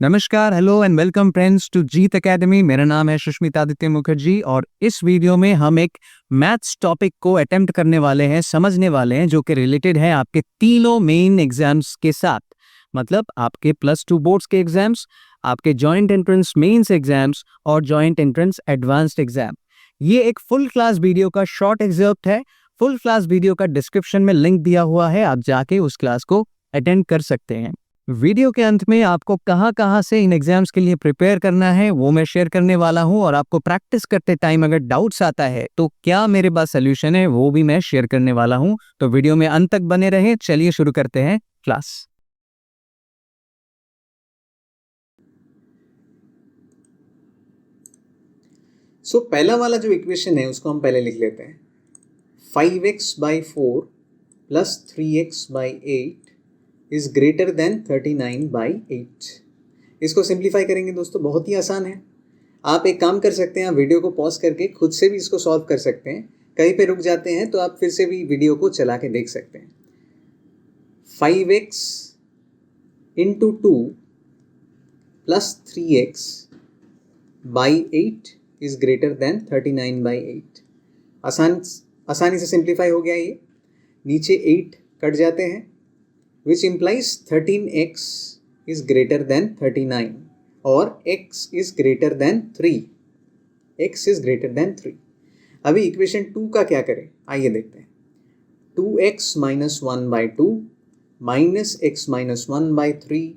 नमस्कार, hello and welcome friends to Jeet academy. मेरा नाम है सुष्मित आदित्य मुखर्जी और इस वीडियो में हम एक मैथ्स टॉपिक को अटेम्प्ट करने वाले हैं, समझने वाले हैं, जो कि रिलेटेड है आपके तीनों मेन एग्जाम्स के साथ। मतलब आपके +2 बोर्ड्स के एग्जाम्स, आपके जॉइंट एंट्रेंस मेंस एग्जाम्स और जॉइंट एंट्रेंस एडवांस्ड एग्जाम। ये एक फुल क्लास वीडियो का शॉर्ट एग्जर्प्ट है। फुल क्लास वीडियो का डिस्क्रिप्शन में लिंक दिया हुआ है, आप जाके उस क्लास को अटेंड कर सकते हैं। वीडियो के अंत में आपको कहाँ से इन एग्जाम्स के लिए प्रिपेयर करना है वो मैं शेयर करने वाला हूं, और आपको प्रैक्टिस करते टाइम अगर डाउट्स आता है तो क्या मेरे पास सोल्यूशन है वो भी मैं शेयर करने वाला हूं। तो वीडियो में अंत तक बने रहें। चलिए शुरू करते हैं क्लास। पहला वाला जो इक्वेशन है उसको हम पहले लिख लेते हैं। 5x/4 plus 3x/8 is greater than 39/8। इसको सिंप्लीफाई करेंगे दोस्तों, बहुत ही आसान है। आप एक काम कर सकते हैं, आप वीडियो को पॉज करके खुद से भी इसको सॉल्व कर सकते हैं। कहीं पे रुक जाते हैं तो आप फिर से भी वीडियो को चला के देख सकते हैं। 5x into 2 plus 3x/8 is greater than 39/8। आसानी से सिंप्लीफाई हो गया ये। नीचे 8 कट जाते हैं, which implies 13x is greater than 39 और x is greater than 3। x is greater than 3। अभी इक्वेशन 2 का क्या करें, आइए देखते हैं। 2x - 1/2 minus x - 1/3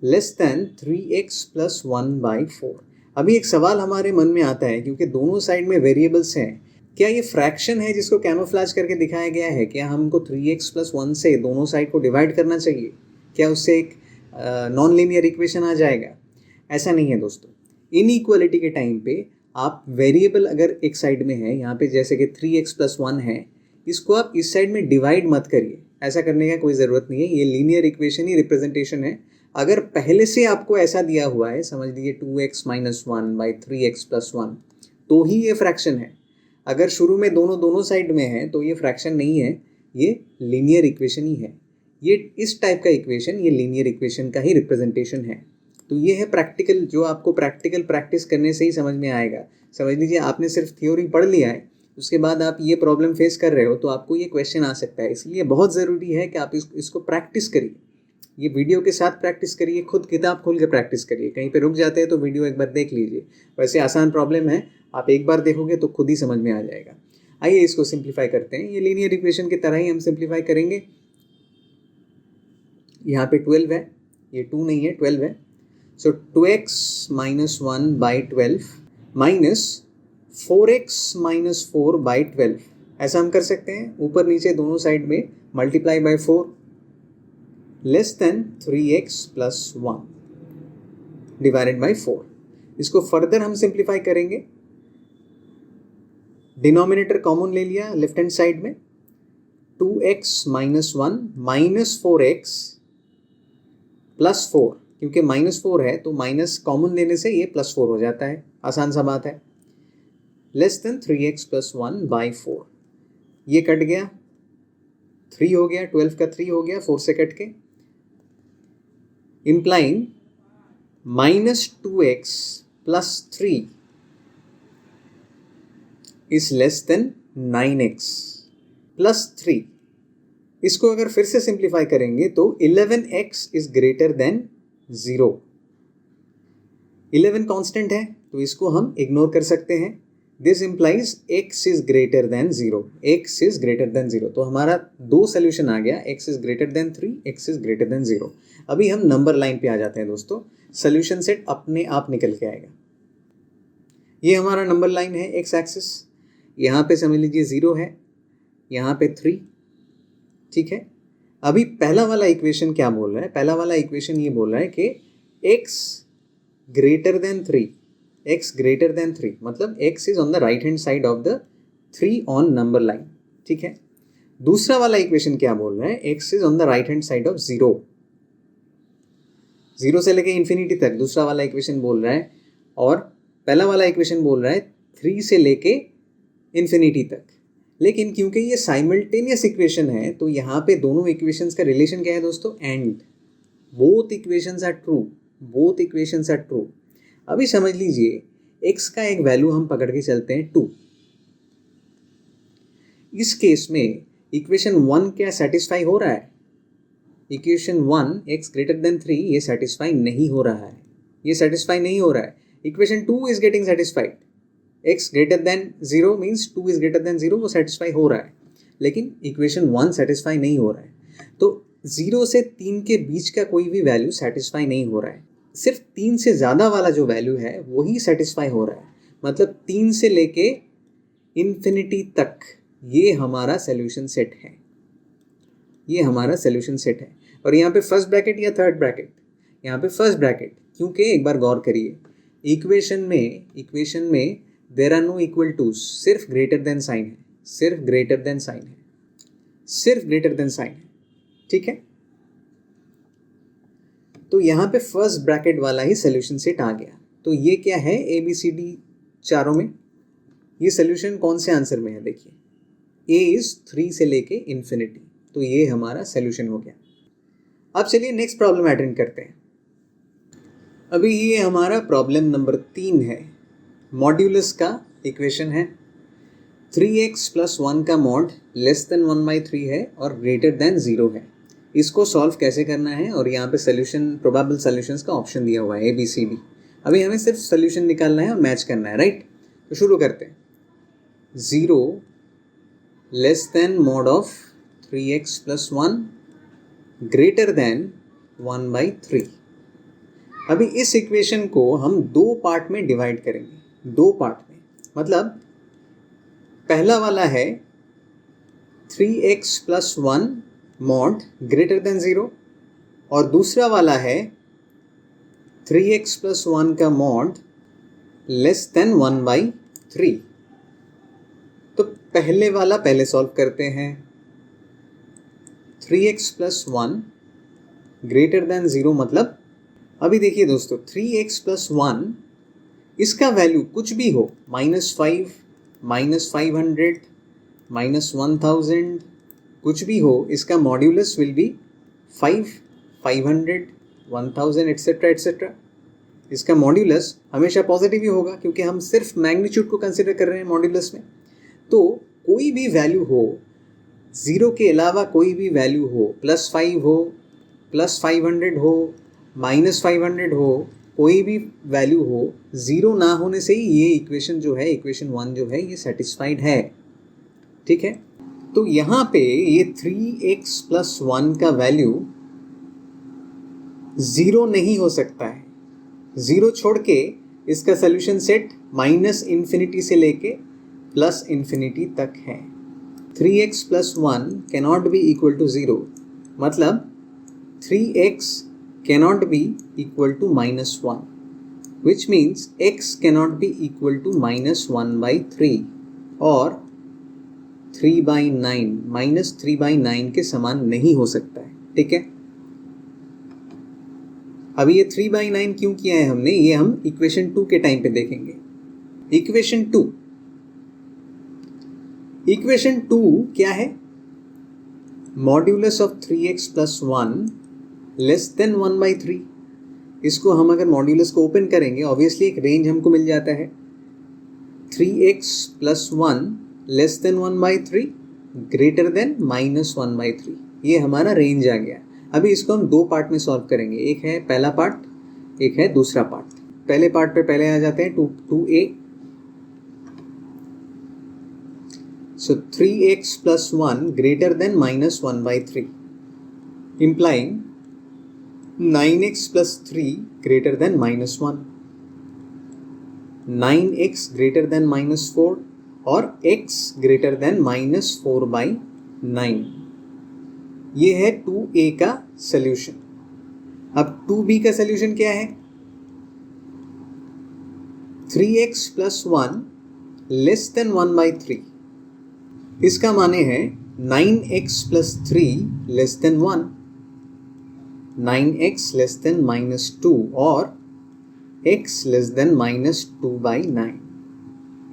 less than 3x + 1/4। अभी एक सवाल हमारे मन में आता है, क्योंकि दोनों साइड में वेरिएबल्स हैं, क्या ये फ्रैक्शन है जिसको कैमोफ्लेज करके दिखाया गया है? क्या हमको 3x + 1 से दोनों साइड को डिवाइड करना चाहिए? क्या उससे एक नॉन लीनियर इक्वेशन आ जाएगा? ऐसा नहीं है दोस्तों। इनइक्वालिटी के टाइम पे आप वेरिएबल अगर एक साइड में है, यहाँ पे जैसे कि 3x + 1 है, इसको आप इस साइड में डिवाइड मत करिए। ऐसा करने का कोई ज़रूरत नहीं है। ये लीनियर इक्वेशन ही रिप्रेजेंटेशन है। अगर पहले से आपको ऐसा दिया हुआ है, समझ लीजिए 2x - 1/3x + 1, तो ही ये फ्रैक्शन है। अगर शुरू में दोनों साइड में है तो ये फ्रैक्शन नहीं है, ये लीनियर इक्वेशन ही है। ये इस टाइप का इक्वेशन ये लीनियर इक्वेशन का ही रिप्रेजेंटेशन है। तो ये है प्रैक्टिकल, जो आपको प्रैक्टिकल प्रैक्टिस करने से ही समझ में आएगा। समझ लीजिए आपने सिर्फ थ्योरी पढ़ लिया है, उसके बाद आप ये प्रॉब्लम फेस कर रहे हो तो आपको ये क्वेश्चन आ सकता है। इसलिए बहुत ज़रूरी है कि आप इसको प्रैक्टिस करिए। ये वीडियो के साथ प्रैक्टिस करिए, खुद किताब खोल के प्रैक्टिस करिए। कहीं पे रुक जाते हैं तो वीडियो एक बार देख लीजिए। वैसे आसान प्रॉब्लम है, आप एक बार देखोगे तो खुद ही समझ में आ जाएगा। आइए इसको सिंप्लीफाई करते हैं। ये लीनियर इक्वेशन की तरह ही हम सिंप्लीफाई करेंगे। यहाँ पे 12 है, ये 2 नहीं है, 12 है। सो 2x - 1/12 माइनस 4x - 4/12। ऐसा हम कर सकते हैं, ऊपर नीचे दोनों साइड में multiply by 4 less than 3x + 1 divided by 4। इसको फर्दर हम सिंप्लीफाई करेंगे। डिनोमिनेटर कॉमन ले लिया लेफ्ट हैंड साइड में। 2x - 1 माइनस 4x + 4, क्योंकि -4 है तो माइनस कॉमन लेने से ये +4 हो जाता है। आसान सा बात है। Less than 3x + 1/4। ये कट गया, 3 हो गया, 12 का 3 हो गया 4 से कट के। Implying -2x + 3 is less than 9x + 3। इसको अगर फिर से सिंप्लीफाई करेंगे तो 11x is greater than 0। 11 constant है तो इसको हम इग्नोर कर सकते हैं। This implies x is greater than 0। x is greater than 0, तो हमारा 2 सोल्यूशन आ गया, x is greater than 3, x is greater than 0। अभी हम नंबर लाइन पे आ जाते हैं दोस्तों। सोल्यूशन सेट अपने आप निकल के आएगा। ये हमारा नंबर लाइन है, एक्स एक्सिस। यहाँ पे समझ लीजिए 0 है, यहाँ पे 3, ठीक है। अभी पहला वाला इक्वेशन क्या बोल रहा है? पहला वाला इक्वेशन ये बोल रहा है कि x greater than 3, x greater than 3, मतलब x is on the right hand side of the 3 on number line, ठीक है। दूसरा वाला इक्वेशन क्या बोल रहा है? x is on the right hand side of 0, 0 से लेके इन्फिनिटी तक दूसरा वाला इक्वेशन बोल रहा है, और पहला वाला इक्वेशन बोल रहा है 3 से लेके इन्फिनिटी तक। लेकिन क्योंकि ये साइमल्टेनियस इक्वेशन है तो यहाँ पे दोनों इक्वेशंस का रिलेशन क्या है दोस्तों? And both equations are true. Both equations are true. अभी समझ लीजिए x का एक वैल्यू हम पकड़ के चलते हैं 2। इस केस में इक्वेशन 1 क्या सेटिस्फाई हो रहा है? इक्वेशन 1 x ग्रेटर देन 3 ये सेटिस्फाई नहीं हो रहा है, ये सेटिस्फाई नहीं हो रहा है। Equation 2 is getting satisfied, x greater than 0 means 2 is greater than 0, वो सेटिस्फाई हो रहा है, लेकिन इक्वेशन 1 सेटिस्फाई नहीं हो रहा है। तो 0 से 3 के बीच का कोई भी वैल्यू सेटिस्फाई नहीं हो रहा है, सिर्फ 3 से ज़्यादा वाला जो वैल्यू है वही सेटिस्फाई हो रहा है। मतलब 3 से लेके इन्फिनिटी तक ये हमारा सोल्यूशन सेट है, ये हमारा सोल्यूशन सेट है। और यहाँ पे फर्स्ट ब्रैकेट या थर्ड ब्रैकेट? यहाँ पे फर्स्ट ब्रैकेट, क्योंकि एक बार गौर करिए इक्वेशन में there are no equal twos, सिर्फ ग्रेटर देन साइन है, सिर्फ ग्रेटर देन साइन है, सिर्फ ग्रेटर देन साइन है, ठीक है। तो यहाँ पे फर्स्ट ब्रैकेट वाला ही सोल्यूशन सेट आ गया। तो ये क्या है? ए बी सी डी चारों में ये सोल्यूशन कौन से आंसर में है? देखिए ए इज 3 से लेके इन्फिनिटी, तो ये हमारा सोल्यूशन हो गया। अब चलिए नेक्स्ट प्रॉब्लम अटेंड करते हैं। अभी ये हमारा प्रॉब्लम नंबर 3 है। मॉड्यूलस का इक्वेशन है 3x + 1 का मॉड लेस देन 1/3 है और ग्रेटर देन 0 है। इसको सॉल्व कैसे करना है? और यहाँ पे सोल्यूशन, प्रोबेबल सॉल्यूशंस का ऑप्शन दिया हुआ है ABCD। अभी हमें सिर्फ सोल्यूशन निकालना है और मैच करना है, राइट? तो शुरू करते हैं। 0 less than mod of 3x + 1 greater than 1/3। अभी इस इक्वेशन को हम दो पार्ट में डिवाइड करेंगे, दो पार्ट में। मतलब पहला वाला है 3x + 1 मॉड ग्रेटर देन 0 और दूसरा वाला है 3x + 1 का मॉड लेस देन 1/3। तो पहले वाला पहले सॉल्व करते हैं। 3x + 1 ग्रेटर देन 0 मतलब अभी देखिए दोस्तों 3x + 1 इसका वैल्यू कुछ भी हो, -5, -500, -1000, कुछ भी हो, इसका modulus will be 5, 500, 1000 etcetera etcetera. इसका मॉड्यूलस हमेशा पॉजिटिव ही होगा क्योंकि हम सिर्फ मैग्नीट्यूड को कंसिडर कर रहे हैं मॉड्यूलस में। तो कोई भी वैल्यू हो, 0 के अलावा कोई भी वैल्यू हो, +5 हो, +500 हो, -500 हो, कोई भी वैल्यू हो, 0 ना होने से ही ये इक्वेशन जो है, इक्वेशन 1 जो है ये सेटिस्फाइड है, ठीक है। तो यहाँ पे ये 3x + 1 का वैल्यू 0 नहीं हो सकता है। 0 छोड़ के इसका सोल्यूशन सेट -∞ से लेके +∞ तक है। 3x + 1 cannot be equal to 0, मतलब 3x cannot be equal to -1, which means x cannot be equal to -1/3 और 3/9 -3/9 के समान नहीं हो सकता है, ठीक है। अभी ये 3/9 क्यों किया है हमने, ये हम इक्वेशन 2 के टाइम पे देखेंगे। इक्वेशन 2 क्या है? Modulus of 3x + 1 less than 1/3। इसको हम अगर मॉड्यूलस को ओपन करेंगे, ऑब्वियसली एक रेंज हमको मिल जाता है। 3x + 1 less than 1/3 greater than -1/3, ये हमारा रेंज आ गया। अभी इसको हम दो पार्ट में सॉल्व करेंगे, एक है पहला पार्ट, एक है दूसरा पार्ट। पहले पार्ट पे पहले आ जाते हैं 2a। सो 3x + 1 greater than -1/3 implying 9x + 3 greater than -1, 9x greater than -4 और x greater than -4/9। ये है 2a का सल्यूशन। अब 2b का सल्यूशन क्या है? 3x + 1 less than 1/3। इसका माने है 9x + 3 less than 1, 9x less than -2 और x less than -2/9,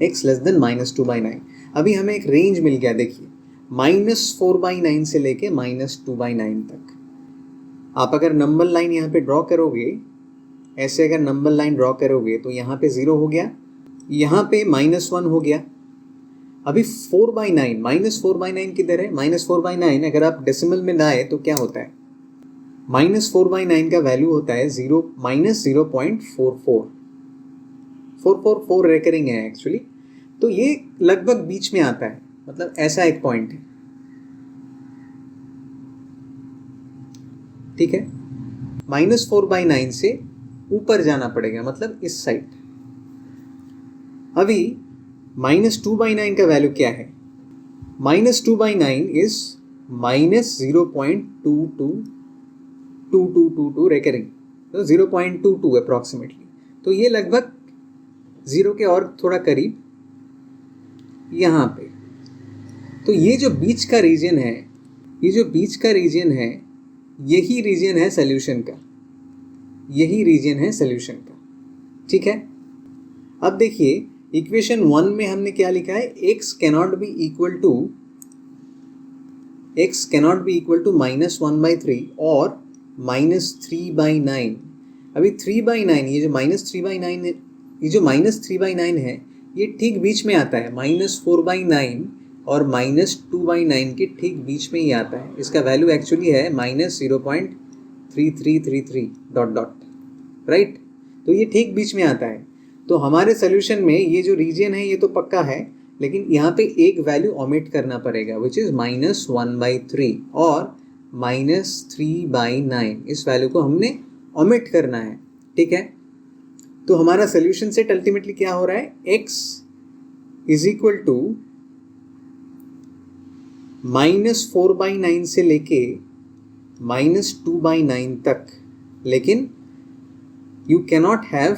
x less than -2/9। अभी हमें एक रेंज मिल गया, देखिए -4/9 से लेके -2/9 तक। आप अगर नंबर लाइन यहाँ पे ड्रॉ करोगे ऐसे अगर नंबर लाइन ड्रॉ करोगे तो यहाँ पे 0 हो गया, यहाँ पे -1 हो गया। अभी 4/9, -4/9 किधर है? -4/9 अगर आप डेसिमल में लाए तो क्या होता है? -4/9 का वैल्यू होता है -0.44। 444 रेकरिंग है एक्चुअली, तो ये लगभग बीच में आता है, मतलब ऐसा एक पॉइंट है। ठीक है, -4/9 से ऊपर जाना पड़ेगा, मतलब इस साइड। अभी -2/9 का वैल्यू क्या है? -2/9 इज -0.222222 रेकरिंग, तो 0.22 अप्रॉक्सीमेटली। तो ये लगभग 0 के और थोड़ा करीब यहाँ पे। तो ये जो बीच का रीजन है, ये जो बीच का रीजन है, यही रीजन है सॉल्यूशन का, यही रीजन है सॉल्यूशन का। ठीक है, अब देखिए इक्वेशन 1 में हमने क्या लिखा है? x cannot be equal to -1/3 और -3/9। अभी 3/9, ये जो -3/9 है, ये जो -3/9 है, ये ठीक बीच में आता है। -4/9 और -2/9 के ठीक बीच में ही आता है। इसका वैल्यू एक्चुअली है -0.3333 डॉट डॉट, राइट। तो ये ठीक बीच में आता है। तो हमारे सोल्यूशन में ये जो रीजन है ये तो पक्का है, लेकिन यहाँ पे एक वैल्यू ओमिट करना पड़ेगा, विच इज़ -1/3 और -3/9। इस वैल्यू को हमने ओमिट करना है। ठीक है, तो हमारा सोल्यूशन सेट अल्टीमेटली क्या हो रहा है? x इज इक्वल टू -4/9 से लेके -2/9 तक, लेकिन you cannot have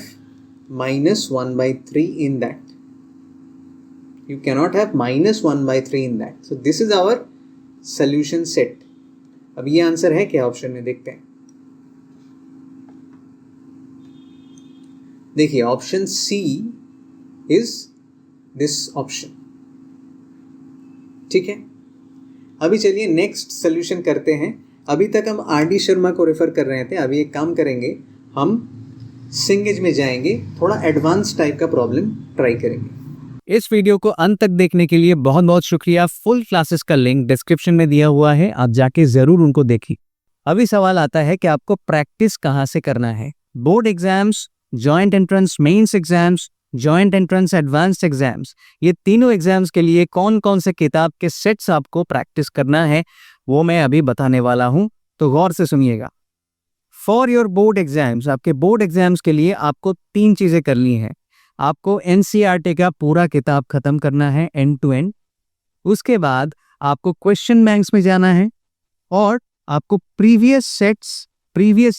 -1/3 in that. You cannot have -1/3 in that. So this is our solution set. अब ये आंसर है क्या ऑप्शन में? देखते हैं। देखिए option C is this option. ठीक है, अभी चलिए नेक्स्ट सोल्यूशन करते हैं। अभी तक हम RD शर्मा को रेफर कर रहे थे, अभी एक काम करेंगे, हम सिंगेज में जाएंगे, थोड़ा एडवांस टाइप का प्रॉब्लम ट्राई करेंगे। इस वीडियो को अंत तक देखने के लिए बहुत बहुत शुक्रिया। फुल क्लासेस का लिंक डिस्क्रिप्शन में दिया हुआ है, आप जाके जरूर उनको देखिए। अभी सवाल आता है कि आपको प्रैक्टिस कहाँ से करना है। Board exams, joint entrance mains exams, joint entrance advanced exams, ये तीनों एग्जाम्स के लिए कौन कौन से किताब के सेट्स आपको प्रैक्टिस करना है वो मैं अभी बताने वाला हूं, तो गौर से सुनिएगा। फॉर योर बोर्ड एग्जाम्स, आपके बोर्ड एग्जाम्स के लिए आपको 3 चीजें करनी है। आपको NCERT का पूरा किताब खत्म करना है एंड टू एंड। उसके बाद आपको क्वेश्चन बैंक्स में जाना है और आपको प्रीवियस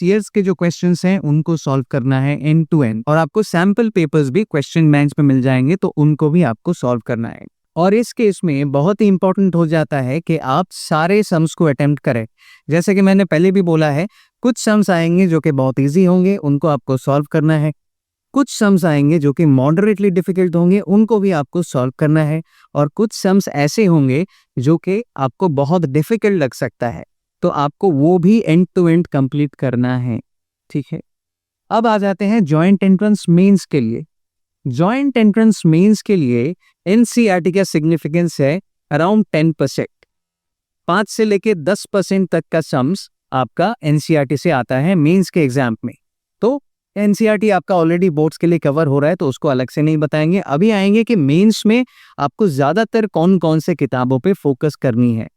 ईयर्स के जो क्वेश्चंस हैं उनको सॉल्व करना है एंड टू एंड। और आपको सैंपल पेपर्स भी क्वेश्चन बैंक्स में मिल जाएंगे, तो उनको भी आपको सॉल्व करना है। और इस केस में बहुत ही इंपॉर्टेंट हो जाता है कि आप सारे सम्स को अटेम्प्ट करें। जैसे कि मैंने पहले भी बोला है, कुछ सम्स आएंगे जो कि बहुत इजी होंगे, उनको आपको सॉल्व करना है। कुछ सम्स आएंगे जो कि मॉडरेटली डिफिकल्ट होंगे, उनको भी आपको सॉल्व करना है। और कुछ सम्स ऐसे होंगे जो कि आपको बहुत डिफिकल्ट लग सकता है, तो आपको वो भी एंड टू एंड कंप्लीट करना है। ठीक है, अब आ जाते हैं जॉइंट एंट्रेंस मेंस के लिए। जॉइंट एंट्रेंस मेंस के लिए NCERT का सिग्निफिकेंस है अराउंड 10%। 5 से लेके 10% तक का सम्स आपका NCERT से आता है मेंस के एग्जाम में। तो NCERT आपका ऑलरेडी बोर्ड्स के लिए कवर हो रहा है, तो उसको अलग से नहीं बताएंगे। अभी आएंगे कि मेंस में आपको ज्यादातर कौन कौन से किताबों पे फोकस करनी है।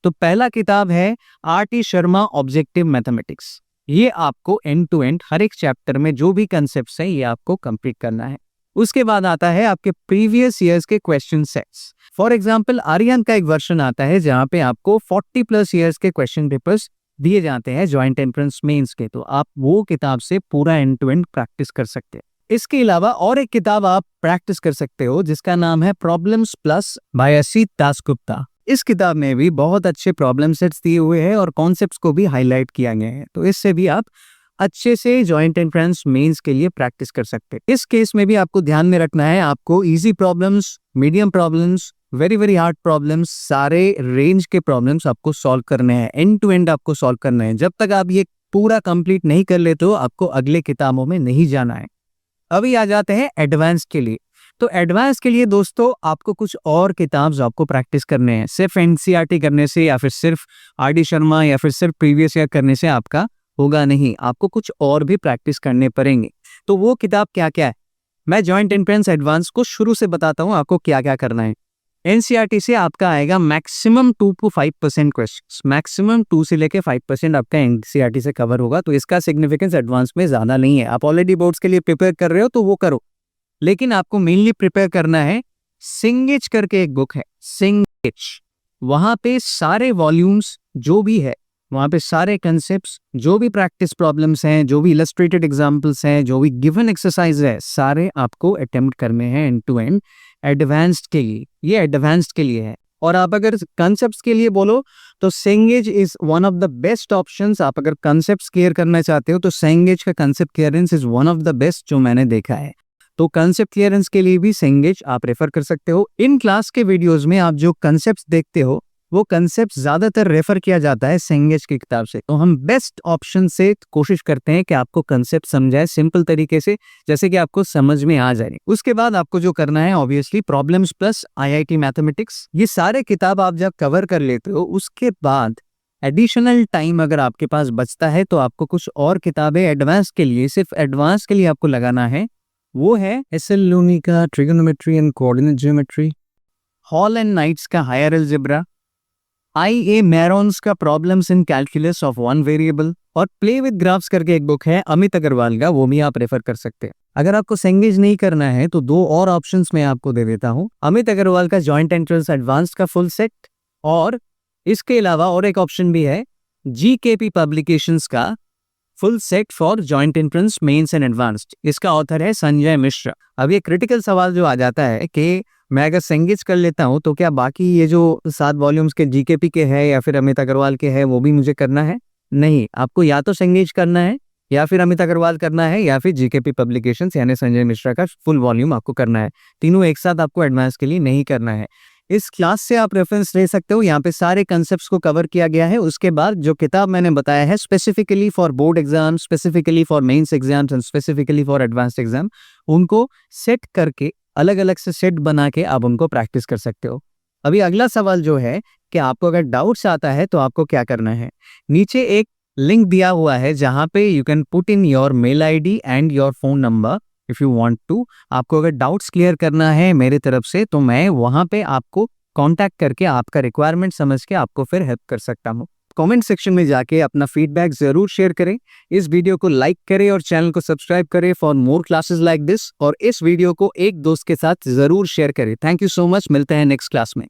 तो पहला किताब है RT शर्मा ऑब्जेक्टिव मैथमेटिक्स। ये आपको एंड टू एंड हर एक चैप्टर में जो भी कंसेप्ट्स हैं ये आपको कंप्लीट करना है। उसके बाद आता है आपके प्रीवियस ईयर्स के question sets. For example Aryan का एक वर्जन आता है जहां पे आपको 40+ ईयर्स के क्वेश्चन पेपर्स दिए जाते हैं जॉइंट एंट्रेंस मेंस के, तो आप वो किताब से पूरा एंड टू एंड प्रैक्टिस कर सकते हैं। इसके अलावा और एक किताब आप प्रैक्टिस कर सकते हो जिसका नाम है problems plus by Asit Dasgupta. इस किताब में भी बहुत अच्छे प्रॉब्लम सेट्स दिए हुए हैं और कॉन्सेप्ट्स को भी हाईलाइट किया गया है, तो इससे भी आप अच्छे से जॉइंट एंट्रेंस मेंस के लिए प्रैक्टिस कर सकते हैं। इस केस में भी आपको ध्यान में रखना है, आपको easy problems, medium problems, very very hard problems, सारे रेंज के प्रॉब्लम्स आपको सॉल्व करने हैं, एंड टू एंड आपको सॉल्व करना है। जब तक आप ये पूरा कंप्लीट नहीं कर लेते हो आपको अगले किताबों में नहीं जाना है। अभी आ जाते हैं एडवांस के लिए। तो एडवांस के लिए दोस्तों आपको कुछ और किताब आपको प्रैक्टिस करने हैं। सिर्फ एनसीईआरटी करने से या फिर सिर्फ आर.डी. शर्मा या फिर सिर्फ प्रीवियस ईयर करने से आपका होगा नहीं, आपको कुछ और भी प्रैक्टिस करने पड़ेंगे। तो वो किताब क्या क्या है, मैं जॉइंट एंट्रेंस एडवांस को शुरू से बताता हूँ आपको क्या क्या करना है। एनसीईआरटी से आपका आएगा मैक्सिमम 2 to 5% क्वेश्चंस, मैक्सिमम 2 से लेके 5% आपका एनसीईआरटी से कवर होगा। तो इसका सिग्निफिकेंस एडवांस में ज़्यादा नहीं है। आप ऑलरेडी बोर्ड्स के लिए प्रिपेयर कर रहे हो तो वो करो, लेकिन आपको मेनली प्रिपेयर करना है। सिंगेज करके एक बुक है, सिंगेज, वहाँ पे सारे वॉल्यूम्स जो भी है, वहाँ पे सारे कंसेप्ट्स, जो भी प्रैक्टिस प्रॉब्लम्स हैं, जो भी इलस्ट्रेटेड एग्जाम्पल्स हैं, जो भी गिवन एक्सरसाइज है, सारे आपको अटेम्प्ट करने हैं एंड टू एंड एडवांस्ड के लिए। ये एडवांस्ड के लिए है। और आप अगर कंसेप्ट्स के लिए बोलो तो Cengage is one of the best options. आप अगर कंसेप्ट्स क्लियर करना चाहते हो तो सेंगेज का concept clearance is one of the best जो मैंने देखा है। तो कंसेप्ट क्लियरेंस के लिए भी सेंगेज आप रेफर कर सकते हो। इन क्लास के वीडियोस में आप जो कंसेप्ट्स देखते हो वो कंसेप्ट ज्यादातर रेफर किया जाता है सेंगेज की किताब से। तो हम बेस्ट ऑप्शन से कोशिश करते हैं कि आपको कंसेप्ट समझाए सिंपल तरीके से, जैसे कि आपको समझ में आ जाए। उसके बाद आपको जो करना है obviously problems plus IIT mathematics, ये सारे किताब आप जब कवर कर लेते हो उसके बाद एडिशनल टाइम अगर आपके पास बचता है तो आपको कुछ और किताबें एडवांस के लिए, सिर्फ एडवांस के लिए आपको लगाना है। वो है एस.एल. लूनी का trigonometry and coordinate geometry, Hall and Knight's का हायर अलजेब्रा, I.A. मैरोन्स का problems in calculus of one variable, और प्ले विद ग्राफ्स करके एक बुक है अमित अग्रवाल का, वो भी आप रेफर कर सकते हैं। अगर आपको सेंगेज नहीं करना है तो दो और ऑप्शंस मैं आपको दे देता हूँ, अमित अग्रवाल का जॉइंट एंट्रेंस एडवांस का फुल सेट, और इसके अलावा और एक ऑप्शन भी है GKP पब्लिकेशंस का full set for joint entrance mains and advanced. इसका ऑथर है संजय मिश्रा। अब ये क्रिटिकल सवाल जो आ जाता है कि मैं अगर सेंगेज कर लेता हूं तो क्या बाकी ये जो 7 वॉल्यूम्स के जीकेपी के है या फिर अमित अग्रवाल के है वो भी मुझे करना है? नहीं, आपको या तो सेंगेज करना है या फिर अमित अग्रवाल करना है या फिर जीकेपी पब्लिकेशंस यानी संजय मिश्रा का फुल वॉल्यूम आपको करना है। तीनों एक साथ आपको एडवांस के लिए नहीं करना है। इस क्लास से आप रेफरेंस ले सकते हो, यहाँ पे सारे कंसेप्ट्स को कवर किया गया है। उसके बाद जो किताब मैंने बताया है specifically for board exam, specifically for mains exams and specifically for advanced exam, उनको सेट करके अलग अलग से सेट बना के आप उनको प्रैक्टिस कर सकते हो। अभी अगला सवाल जो है कि आपको अगर डाउट्स आता है तो आपको क्या करना है, नीचे एक लिंक दिया हुआ है जहां पे you can put in your mail ID and your phone number if you want to. आपको अगर डाउट्स क्लियर करना है मेरे तरफ से तो मैं वहां पे आपको कांटेक्ट करके आपका रिक्वायरमेंट समझ के आपको फिर हेल्प कर सकता हूँ। कमेंट सेक्शन में जाके अपना फीडबैक जरूर शेयर करें, इस वीडियो को लाइक करें और चैनल को सब्सक्राइब करें for more classes like this, और इस वीडियो को एक दोस्त के साथ जरूर शेयर करें। थैंक यू सो मच, मिलते हैं नेक्स्ट क्लास में।